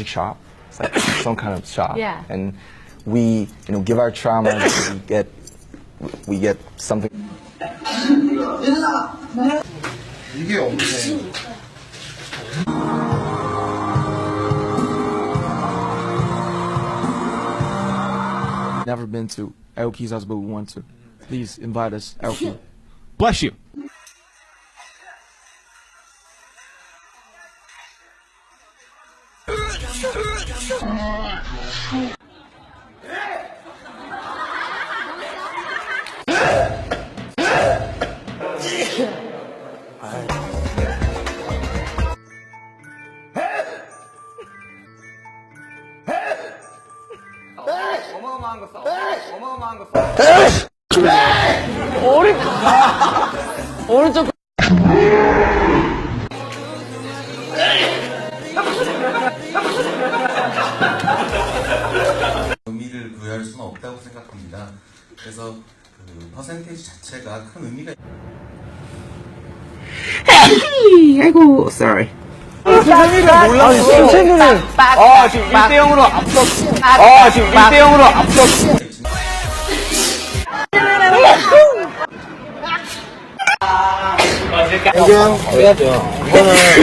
like shop. It's like some kind of shop. Yeah. And we, give our trauma. We get something. 이게 없네. Never been to LP's house, but we want to. Please invite us, LP. Bless you. 어마어마한 거 써. 어마어마한 거 써. 오른쪽. 의미를 부여할 수는 없다고 생각합니다. 그래서 그 퍼센테이지 자체가 큰 의미가 아이고, sorry. 신체들은 지금 1대 0으로 앞서. 지금 1대 0으로 앞서. 해야죠. 이거는